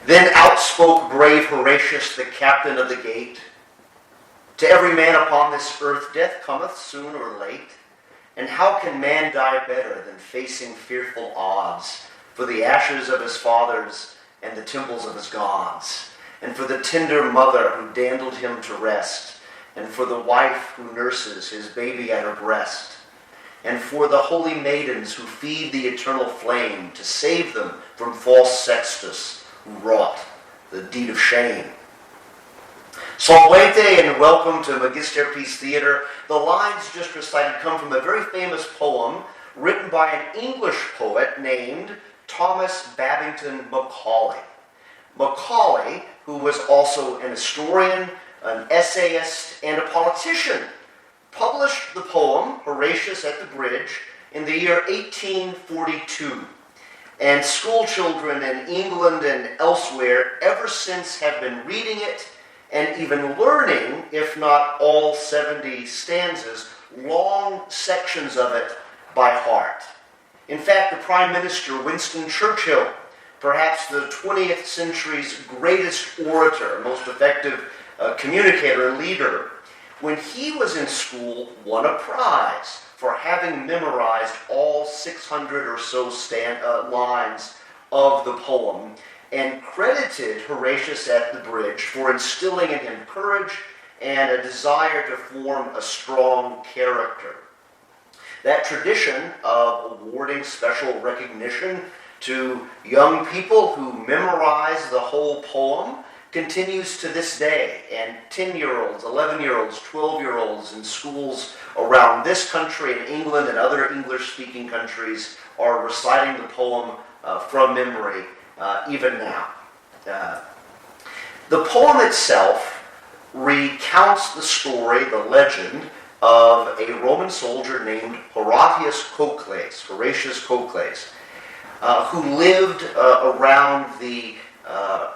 Then outspoke brave Horatius, the captain of the gate, to every man upon this earth death cometh soon or late, and how can man die better than facing fearful odds for the ashes of his fathers and the temples of his gods, and for the tender mother who dandled him to rest, and for the wife who nurses his baby at her breast, and for the holy maidens who feed the eternal flame to save them from false Sextus who wrought the deed of shame. Salvete and welcome to Magister Peace Theater. The lines just recited come from a very famous poem written by an English poet named Thomas Babington Macaulay. Macaulay, who was also an historian, an essayist, and a politician, published the poem Horatius at the Bridge in the year 1842. And school children in England and elsewhere ever since have been reading it and even learning, if not all 70 stanzas, long sections of it by heart. In fact, the Prime Minister, Winston Churchill, perhaps the 20th century's greatest orator, most effective communicator and leader, when he was in school, won a prize for having memorized all 600 or so lines of the poem, and credited Horatius at the Bridge for instilling in him courage and a desire to form a strong character. That tradition of awarding special recognition to young people who memorize the whole poem continues to this day, and 10-year-olds, 11-year-olds, 12-year-olds in schools around this country and England and other English-speaking countries are reciting the poem from memory even now. The poem itself recounts the story, the legend, of a Roman soldier named Horatius Cocles, who lived around the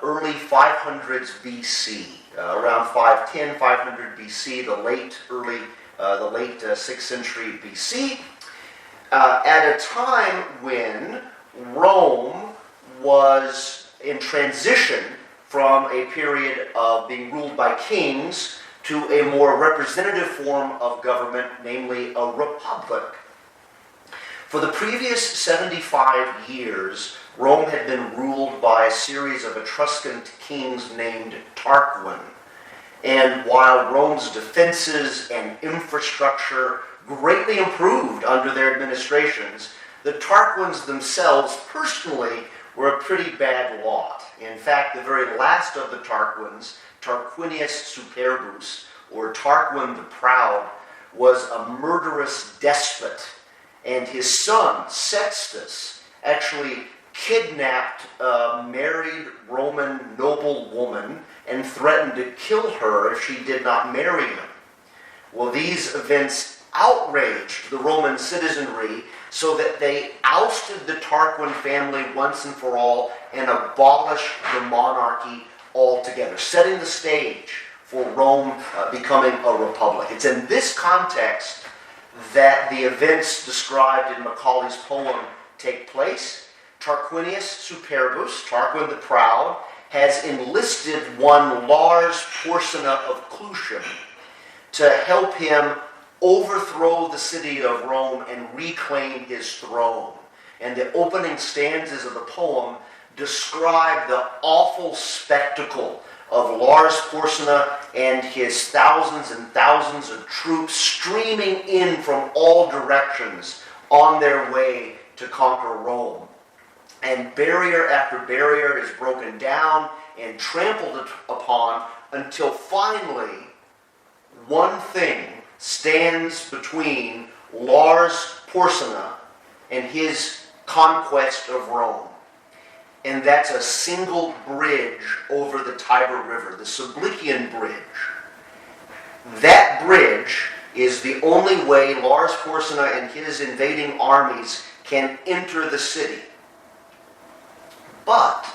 early 500s BC, around 510, 500 BC, the late 6th century BC, at a time when Rome was in transition from a period of being ruled by kings to a more representative form of government, namely a republic. For the previous 75 years, Rome had been ruled by a series of Etruscan kings named Tarquin. And while Rome's defenses and infrastructure greatly improved under their administrations, the Tarquins themselves personally were a pretty bad lot. In fact, the very last of the Tarquins, Tarquinius Superbus, or Tarquin the Proud, was a murderous despot, and his son, Sextus, actually kidnapped a married Roman noblewoman and threatened to kill her if she did not marry him. Well, these events outraged the Roman citizenry so that they ousted the Tarquin family once and for all and abolished the monarchy altogether, setting the stage for Rome becoming a republic. It's in this context that the events described in Macaulay's poem take place. Tarquinius Superbus, Tarquin the Proud, has enlisted one Lars Porsena of Clusium to help him overthrow the city of Rome and reclaim his throne. And the opening stanzas of the poem describe the awful spectacle of Lars Porsena and his thousands and thousands of troops streaming in from all directions on their way to conquer Rome. And barrier after barrier is broken down and trampled upon until finally one thing stands between Lars Porsena and his conquest of Rome. And that's a single bridge over the Tiber River, the Sublician Bridge. That bridge is the only way Lars Porsena and his invading armies can enter the city. But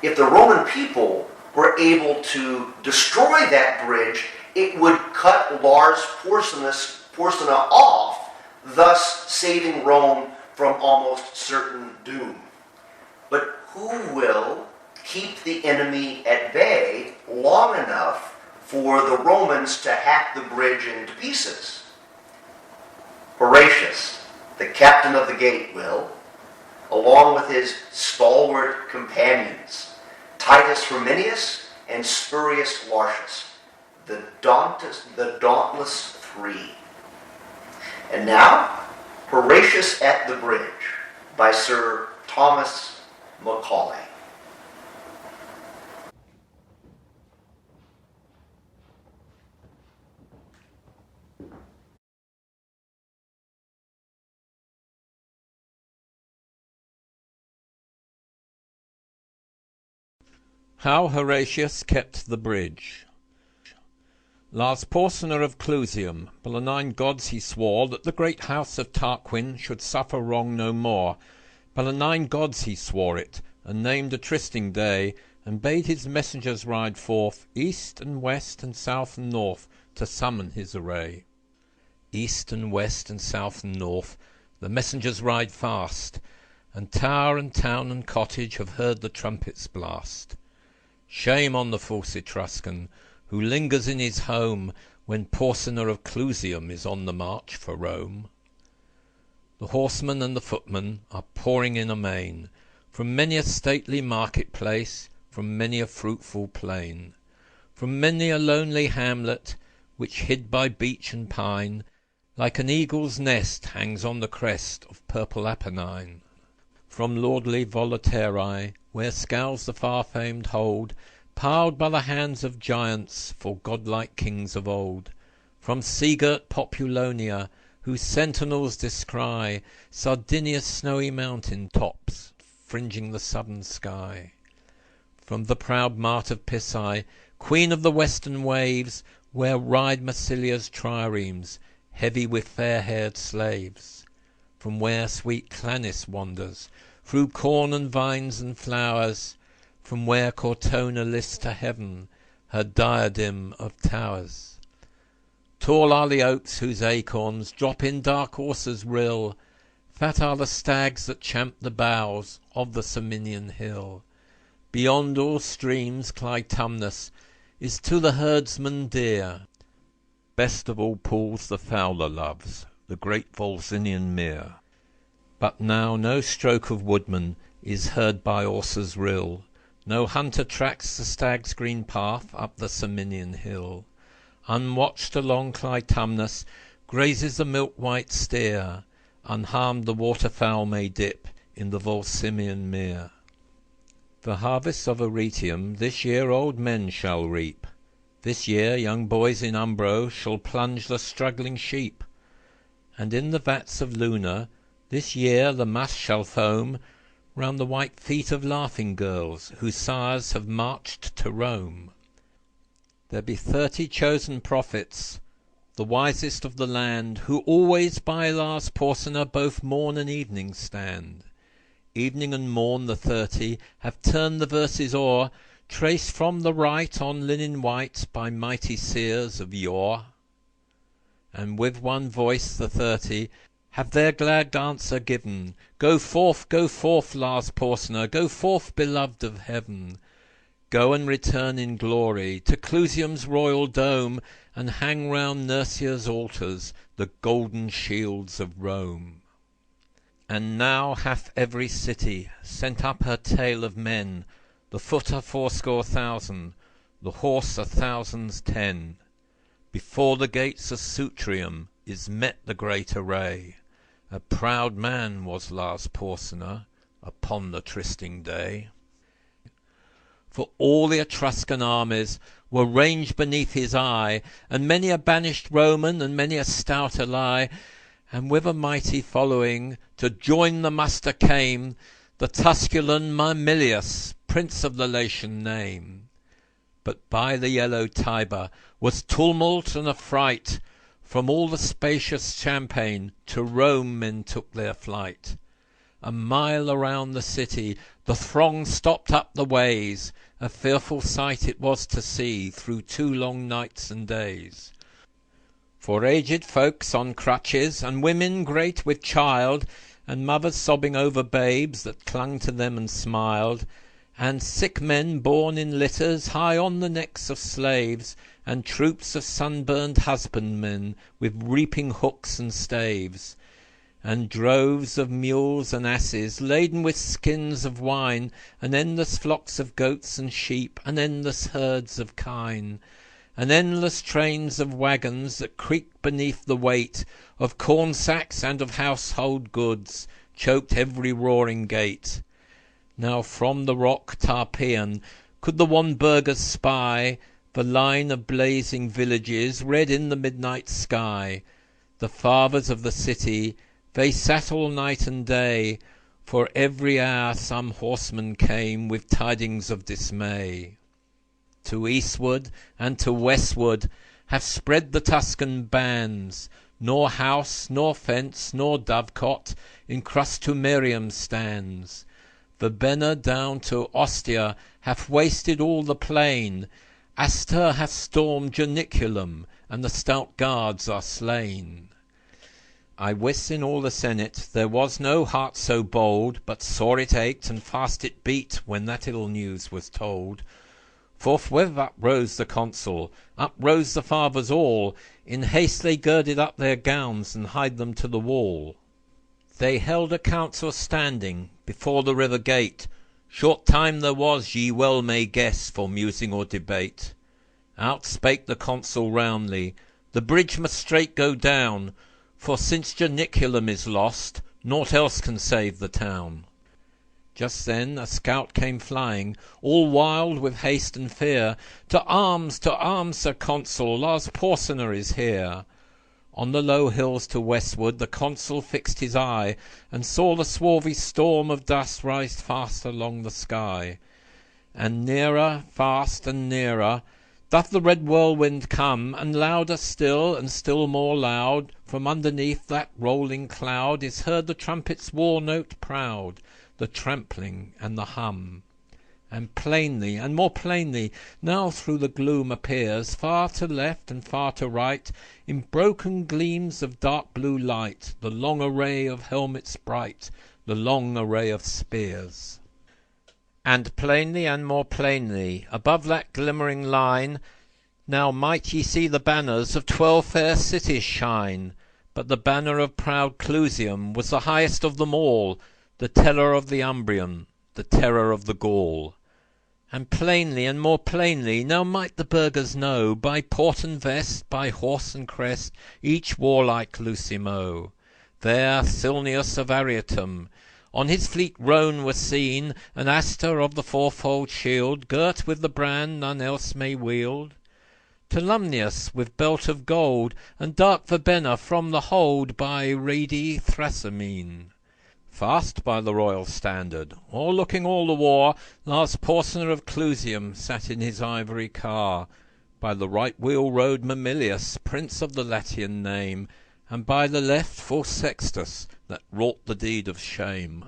if the Roman people were able to destroy that bridge, it would cut Lars Porsena off, thus saving Rome from almost certain doom. But who will keep the enemy at bay long enough for the Romans to hack the bridge into pieces. Horatius, the captain of the gate, will, along with his stalwart companions, Titus Herminius and Spurius Lartius, the dauntless three. And now, Horatius at the Bridge by Sir Thomas Macaulay. How Horatius kept the bridge. Lars Porsena of Clusium, by the 9 gods he swore that the great house of Tarquin should suffer wrong no more. By the 9 gods he swore it, and named a trysting day, and bade his messengers ride forth, east and west and south and north, to summon his array. East and west and south and north the messengers ride fast, and tower and town and cottage have heard the trumpets blast. Shame on the false Etruscan, who lingers in his home when Porsena of Clusium is on the march for Rome. The horsemen and the footmen are pouring in amain, from many a stately market-place, from many a fruitful plain, from many a lonely hamlet, which hid by beech and pine, like an eagle's nest hangs on the crest of purple Apennine. From lordly Volaterrae, where scowls the far-famed hold, piled by the hands of giants for godlike kings of old. From sea-girt Populonia, whose sentinels descry Sardinia's snowy mountain tops fringing the southern sky. From the proud mart of Pisae, queen of the western waves, where ride Massilia's triremes, heavy with fair-haired slaves. From where sweet Clanis wanders, through corn and vines and flowers, from where Cortona lifts to heaven her diadem of towers. Tall are the oaks whose acorns drop in dark Orsa's rill, fat are the stags that champ the boughs of the Ciminian hill. Beyond all streams Clitumnus is to the herdsman dear, best of all pools the fowler loves, the great Volsinian mere. But now no stroke of woodman is heard by Orsa's rill, no hunter tracks the stag's green path up the Ciminian hill. Unwatched along Clitumnus grazes the milk-white steer, unharmed the waterfowl may dip in the Volsimian mere. The harvests of Arretium this year old men shall reap, this year young boys in Umbro shall plunge the struggling sheep, and in the vats of Luna this year the must shall foam round the white feet of laughing girls, whose sires have marched to Rome. There be 30 chosen prophets, the wisest of the land, who always by Lars Porsena both morn and evening stand. Evening and morn the 30 have turned the verses o'er, traced from the right on linen white by mighty seers of yore. And with one voice the 30 have their glad answer given, go forth, Lars Porsena, go forth, beloved of heaven. Go and return in glory to Clusium's royal dome, and hang round Nursia's altars the golden shields of Rome. And now hath every city sent up her tale of men, the foot a 80,000, the horse 1,010. Before the gates of Sutrium is met the great array. A proud man was Lars Porsena upon the trysting day. For all the Etruscan armies were ranged beneath his eye, and many a banished Roman and many a stout ally, and with a mighty following to join the muster came the Tusculan Mamilius, prince of the Latian name. But by the yellow Tiber was tumult and affright, from all the spacious champaign to Rome men took their flight. A mile around the city the throng stopped up the ways, a fearful sight it was to see through 2 long nights and days. For aged folks on crutches, and women great with child, and mothers sobbing over babes that clung to them and smiled, and sick men borne in litters high on the necks of slaves, and troops of sunburned husbandmen with reaping hooks and staves, and droves of mules and asses laden with skins of wine, and endless flocks of goats and sheep, and endless herds of kine, and endless trains of wagons that creaked beneath the weight of corn sacks and of household goods, choked every roaring gate. Now from the rock Tarpeian could the wan burghers spy the line of blazing villages red in the midnight sky. The fathers of the city, they sat all night and day, for every hour some horseman came with tidings of dismay. To eastward and to westward have spread the Tuscan bands, nor house, nor fence, nor dovecot in Crustumerium stands. The Benna down to Ostia hath wasted all the plain, Astur hath stormed Janiculum, and the stout guards are slain. I wis in all the senate there was no heart so bold, but sore it ached and fast it beat when that ill news was told. Forthwith up rose the consul, up rose the fathers all, in haste they girded up their gowns and hied them to the wall. They held a council standing before the river gate. Short time there was, ye well may guess, for musing or debate. Out spake the consul roundly, the bridge must straight go down, for since Janiculum is lost, naught else can save the town. Just then a scout came flying, all wild with haste and fear. To arms, Sir Consul, Lars Porsena is here. On the low hills to westward the consul fixed his eye, and saw the swarthy storm of dust rise fast along the sky. And nearer, fast and nearer, doth the red whirlwind come, and louder still, and still more loud, from underneath that rolling cloud is heard the trumpet's war note proud, the trampling and the hum. And plainly, and more plainly, now through the gloom appears, far to left and far to right, in broken gleams of dark blue light, the long array of helmets bright, the long array of spears. And plainly and more plainly, above that glimmering line, now might ye see the banners of 12 fair cities shine. But the banner of proud Clusium was the highest of them all, the terror of the Umbrian, the terror of the Gaul. And plainly and more plainly now might the burghers know, by port and vest, by horse and crest, each warlike Lucimo. There Cilnius of Arietum, on his fleet roan was seen, and Astur of the fourfold shield, girt with the brand none else may wield. Tolumnius with belt of gold, and dark Verbenna from the hold by reedy Thrasymene. Fast by the royal standard, o'erlooking all the war, Lars Porsena of Clusium sat in his ivory car. By the right wheel rode Mamilius, prince of the Latian name, and by the left full Sextus, that wrought the deed of shame.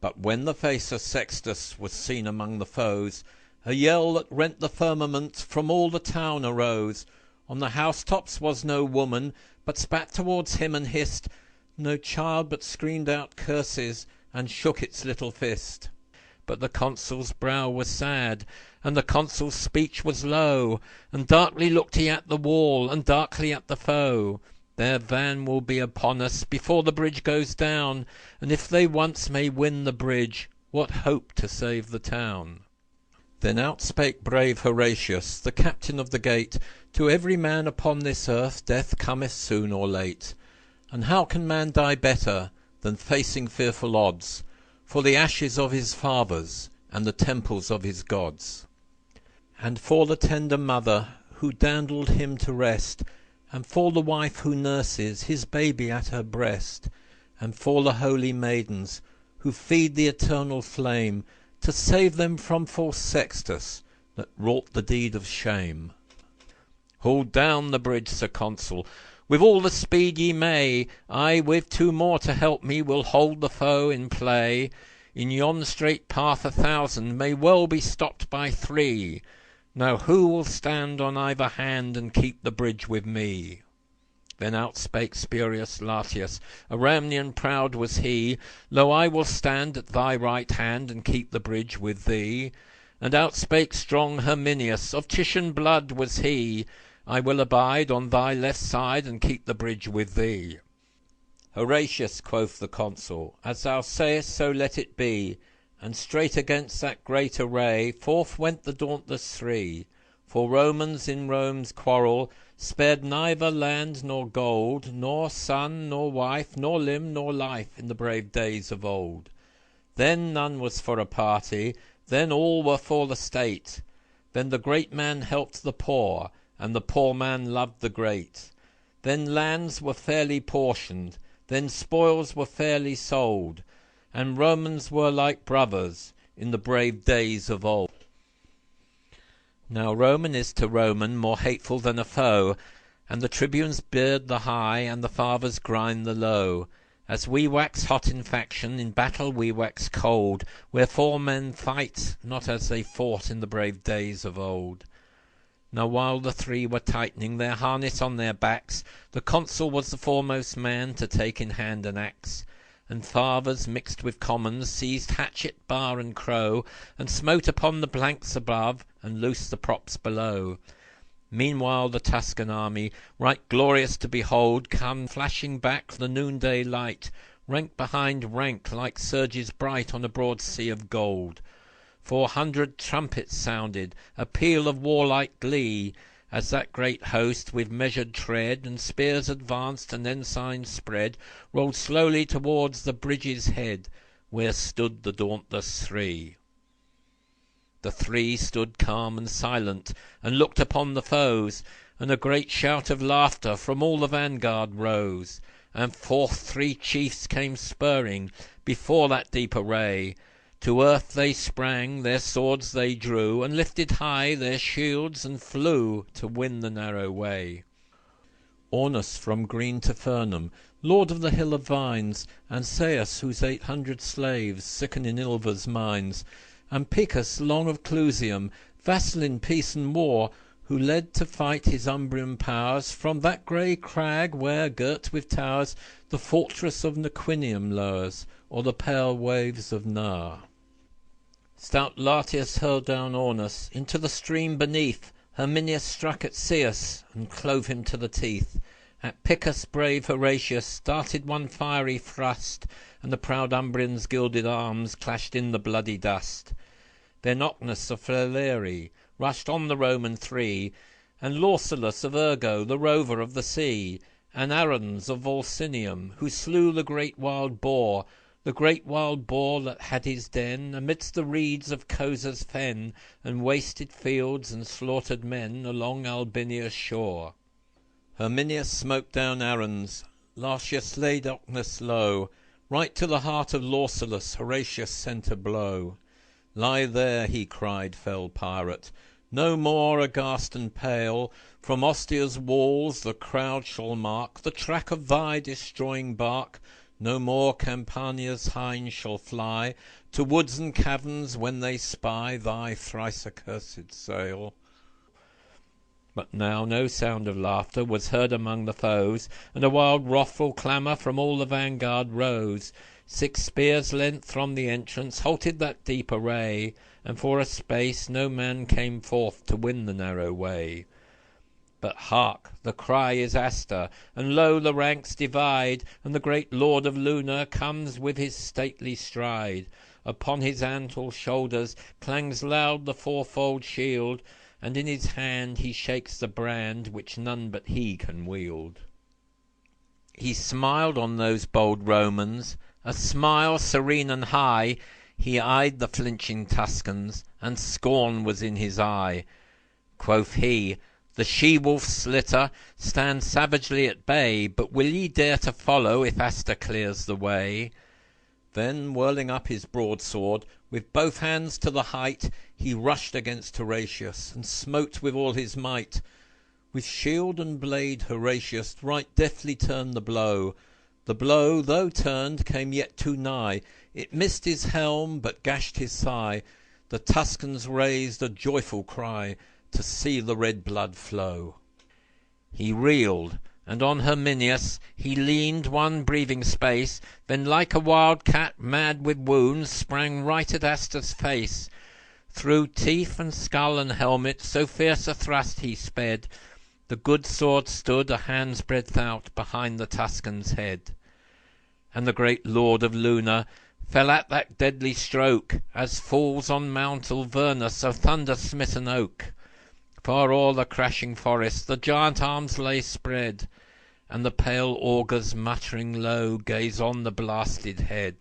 But when the face of Sextus was seen among the foes, a yell that rent the firmament from all the town arose. On the housetops was no woman, but spat towards him and hissed, no child but screamed out curses, and shook its little fist. But the consul's brow was sad, and the consul's speech was low, and darkly looked he at the wall, and darkly at the foe. Their van will be upon us before the bridge goes down, and if they once may win the bridge, what hope to save the town? Then out spake brave Horatius, the captain of the gate, to every man upon this earth death cometh soon or late. And how can man die better than facing fearful odds, for the ashes of his fathers and the temples of his gods? And for the tender mother who dandled him to rest, and for the wife who nurses his baby at her breast, and for the holy maidens who feed the eternal flame, to save them from false Sextus that wrought the deed of shame. Hold down the bridge, Sir Consul, with all the speed ye may. I, with 2 more to help me, will hold the foe in play. In yon straight path 1,000 may well be stopped by 3. Now who will stand on either hand and keep the bridge with me? Then outspake Spurius Lartius, a Ramnian proud was he, Lo, I will stand at thy right hand, and keep the bridge with thee. And outspake strong Herminius, of Titian blood was he, I will abide on thy left side, and keep the bridge with thee. Horatius, quoth the consul, as thou sayest, so let it be. And straight against that great array forth went the dauntless three. For Romans in Rome's quarrel spared neither land nor gold, nor son nor wife, nor limb nor life, in the brave days of old. Then none was for a party, then all were for the state. Then the great man helped the poor, and the poor man loved the great. Then lands were fairly portioned, then spoils were fairly sold, and Romans were like brothers in the brave days of old. Now Roman is to Roman more hateful than a foe, and the tribunes beard the high, and the fathers grind the low. As we wax hot in faction, in battle we wax cold, wherefore men fight not as they fought in the brave days of old. Now while the three were tightening their harness on their backs, the consul was the foremost man to take in hand an axe. And fathers mixed with commons seized hatchet, bar, and crow, and smote upon the planks above, and loosed the props below. Meanwhile the Tuscan army, right glorious to behold, come flashing back the noonday light, rank behind rank like surges bright on a broad sea of gold. 400 trumpets sounded, a peal of warlike glee, as that great host with measured tread, and spears advanced and ensigns spread, rolled slowly towards the bridge's head, where stood the dauntless three. The three stood calm and silent, and looked upon the foes, and a great shout of laughter from all the vanguard rose. And forth 3 chiefs came spurring before that deep array. To earth they sprang, their swords they drew, and lifted high their shields, and flew to win the narrow way. Aunus from Green to Furnham, lord of the hill of vines, and Seius, whose 800 slaves sicken in Ilva's mines, and Picus long of Clusium, vassal in peace and war, who led to fight his Umbrian powers from that grey crag where, girt with towers, the fortress of Nequinium lowers, or the pale waves of Nar. Stout Lartius hurled down Aunus into the stream beneath. Herminius struck at Seius, and clove him to the teeth. At Picus brave Horatius started one fiery thrust, and the proud Umbrian's gilded arms clashed in the bloody dust. Then Ocnus of Falerii rushed on the Roman three, and Lausulus of Ergo, the rover of the sea, and Arruns of Volsinium, who slew the great wild boar that had his den amidst the reeds of Cosa's fen, and wasted fields and slaughtered men along Albinia's shore. Herminius smote down Arruns, Lartius laid Ocnus low, right to the heart of Lausulus Horatius sent a blow. Lie there, he cried, fell pirate, no more aghast and pale, from Ostia's walls the crowd shall mark the track of thy destroying bark. No more Campania's hinds shall fly to woods and caverns when they spy thy thrice accursed sail. But now no sound of laughter was heard among the foes, and a wild wrathful clamour from all the vanguard rose. 6 spears' length from the entrance halted that deep array, and for a space no man came forth to win the narrow way. But hark, the cry is Astur, and lo, the ranks divide, and the great lord of Luna comes with his stately stride. Upon his antle shoulders clangs loud the fourfold shield, and in his hand he shakes the brand which none but he can wield. He smiled on those bold Romans, a smile serene and high. He eyed the flinching Tuscans, and scorn was in his eye. Quoth he, the she-wolf slitter stand savagely at bay, but will ye dare to follow if Astur clears the way? Then, whirling up his broadsword, with both hands to the height, he rushed against Horatius, and smote with all his might. With shield and blade Horatius right deftly turned the blow. The blow, though turned, came yet too nigh. It missed his helm, but gashed his thigh. The Tuscans raised a joyful cry to see the red blood flow. He reeled, and on Herminius he leaned one breathing space, then like a wild cat mad with wounds sprang right at Astur's face. Through teeth and skull and helmet so fierce a thrust he sped, the good sword stood a hand's breadth out behind the Tuscan's head. And the great lord of Luna fell at that deadly stroke, as falls on Mount Alvernus a thunder-smitten oak. Far o'er the crashing forest the giant arms lay spread, and the pale augurs muttering low gaze on the blasted head.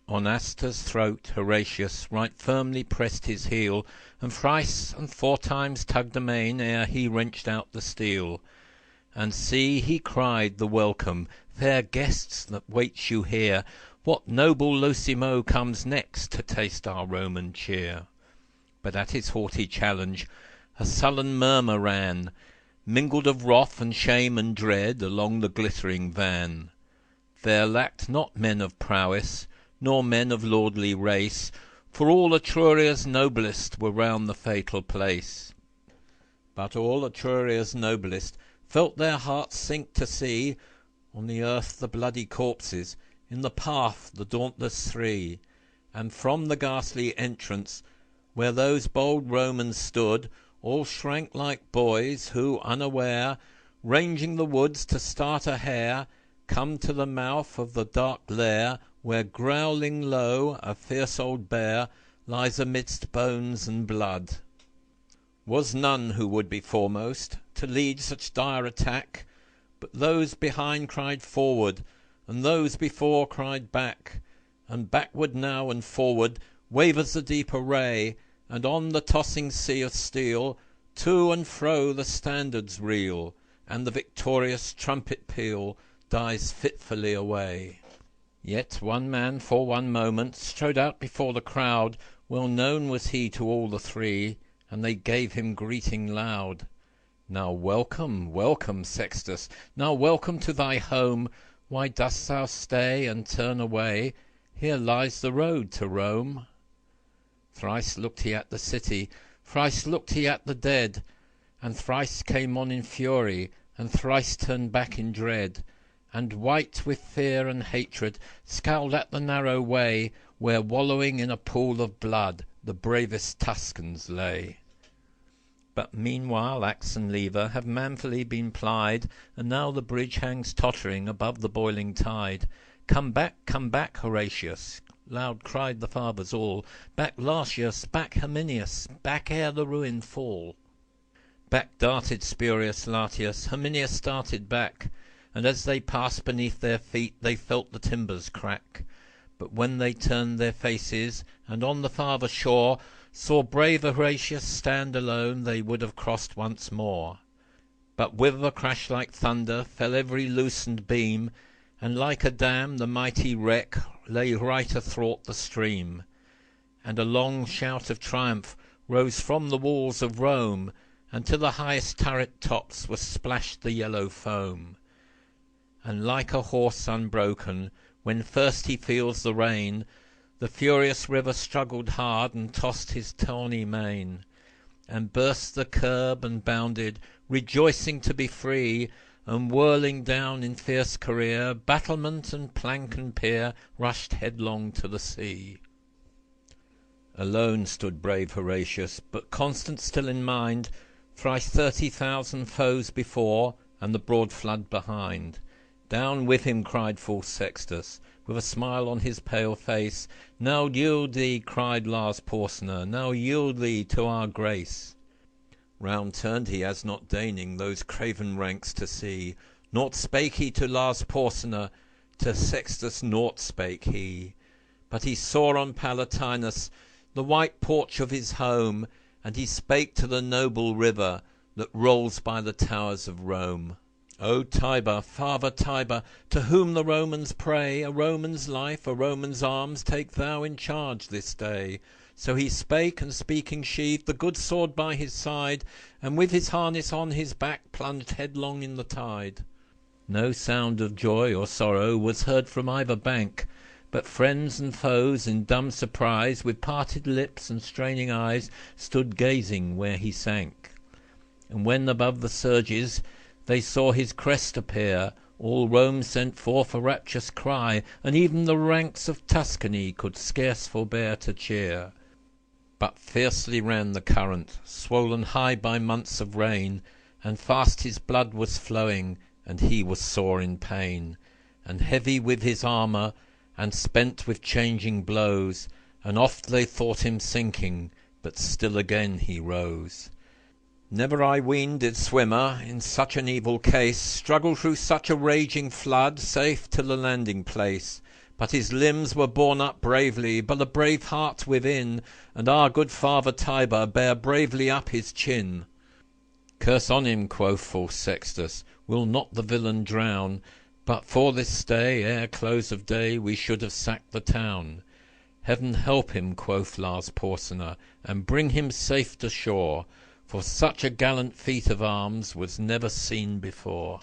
On Astur's throat Horatius right firmly pressed his heel, and thrice and four times tugged amain ere he wrenched out the steel. And see, he cried the welcome, fair guests that waits you here, what noble Losimo comes next to taste our Roman cheer? But at his haughty challenge a sullen murmur ran, mingled of wrath and shame and dread, along the glittering van. There lacked not men of prowess, nor men of lordly race, for all Etruria's noblest were round the fatal place. But all Etruria's noblest felt their hearts sink to see, on the earth the bloody corpses, in the path the dauntless three. And from the ghastly entrance, where those bold Romans stood, all shrank like boys who, unaware, ranging the woods to start a hare, come to the mouth of the dark lair, where growling low a fierce old bear lies amidst bones and blood. Was none who would be foremost to lead such dire attack, but those behind cried forward, and those before cried back, and backward now and forward wavers the deep array, and on the tossing sea of steel to and fro the standards reel, and the victorious trumpet peal dies fitfully away. Yet one man for one moment strode out before the crowd, well known was he to all the three, and they gave him greeting loud. Now welcome, welcome, Sextus, now welcome to thy home. Why dost thou stay and turn away? Here lies the road to Rome. Thrice looked he at the city, thrice looked he at the dead, and thrice came on in fury, and thrice turned back in dread, and white with fear and hatred scowled at the narrow way, where wallowing in a pool of blood the bravest Tuscans lay. But meanwhile axe and lever have manfully been plied, and now the bridge hangs tottering above the boiling tide. Come back, Horatius, loud cried the fathers all, back Lartius, back Herminius, back ere the ruin fall. Back darted spurious Lartius, Herminius started back, and as they passed beneath their feet they felt the timbers crack. But when they turned their faces, and on the farther shore saw brave Horatius stand alone, they would have crossed once more. But with a crash like thunder fell every loosened beam, and like a dam the mighty wreck lay right athwart the stream. And a long shout of triumph rose from the walls of Rome, and to the highest turret tops was splashed the yellow foam. And like a horse unbroken, when first he feels the rein, the furious river struggled hard and tossed his tawny mane, and burst the curb and bounded, rejoicing to be free, and whirling down in fierce career, battlement and plank and pier rushed headlong to the sea. Alone stood brave Horatius, but constant still in mind, thrice 30,000 foes before, and the broad flood behind. Down with him, cried false Sextus, with a smile on his pale face. Now yield thee, cried Lars Porsena, now yield thee to our grace. Round turned he, as not deigning those craven ranks to see. Naught spake he to Lars Porsena, to Sextus naught spake he. But he saw on Palatinus the white porch of his home, and he spake to the noble river that rolls by the towers of Rome. O Tiber, father Tiber, to whom the Romans pray, a Roman's life, a Roman's arms, take thou in charge this day. So he spake, and speaking sheathed the good sword by his side, and with his harness on his back plunged headlong in the tide. No sound of joy or sorrow was heard from either bank, but friends and foes in dumb surprise, with parted lips and straining eyes, stood gazing where he sank. And when above the surges They saw his crest appear, all Rome sent forth a rapturous cry, and even the ranks of Tuscany could scarce forbear to cheer. But fiercely ran the current, swollen high by months of rain, and fast his blood was flowing, and he was sore in pain, and heavy with his armour, and spent with changing blows, and oft they thought him sinking, but still again he rose. Never I ween did swimmer, in such an evil case, struggle through such a raging flood, safe to the landing place. But his limbs were borne up bravely, but a brave heart within, and our good father Tiber bare bravely up his chin. Curse on him, quoth false Sextus, will not the villain drown? But for this stay, ere close of day, we should have sacked the town. Heaven help him, quoth Lars Porsena, and bring him safe to shore, for such a gallant feat of arms was never seen before.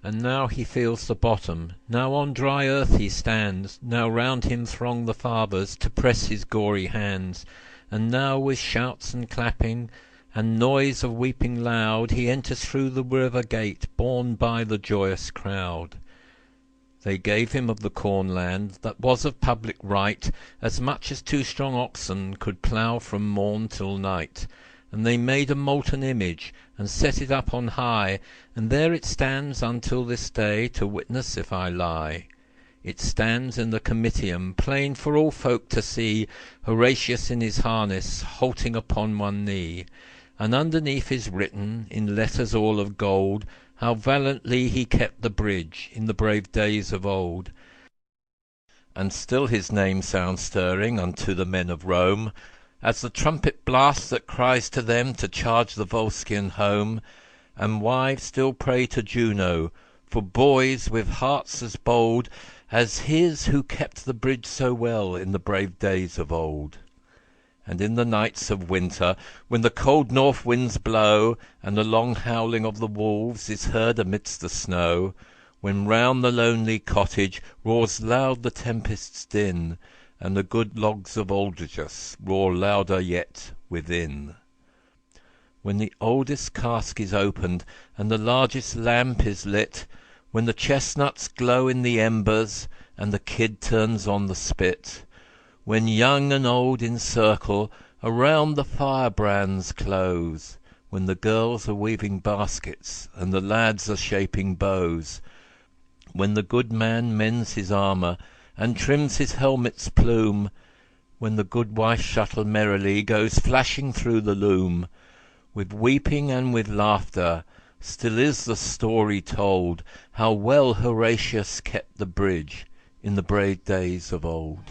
And now he feels the bottom, now on dry earth he stands, now round him throng the fathers to press his gory hands, and now with shouts and clapping, and noise of weeping loud, he enters through the river gate, borne by the joyous crowd. They gave him of the cornland, that was of public right, as much as 2 strong oxen could plough from morn till night. And they made a molten image, and set it up on high, and there it stands until this day, to witness if I lie. It stands in the Comitium, plain for all folk to see, Horatius in his harness, halting upon one knee. And underneath is written, in letters all of gold, how valiantly he kept the bridge, in the brave days of old. And still his name sounds stirring unto the men of Rome, as the trumpet blast that cries to them to charge the Volscian home. And wives still pray to Juno for boys with hearts as bold as his who kept the bridge so well in the brave days of old. And in the nights of winter, when the cold north winds blow, and the long howling of the wolves is heard amidst the snow, when round the lonely cottage roars loud the tempest's din, and the good logs of Aldrichus roar louder yet within. When the oldest cask is opened, and the largest lamp is lit, when the chestnuts glow in the embers, and the kid turns on the spit, when young and old in circle around the firebrands close, when the girls are weaving baskets, and the lads are shaping bows, when the good man mends his armour, and trims his helmet's plume, when the good wife shuttle merrily goes flashing through the loom, with weeping and with laughter, still is the story told, how well Horatius kept the bridge in the brave days of old.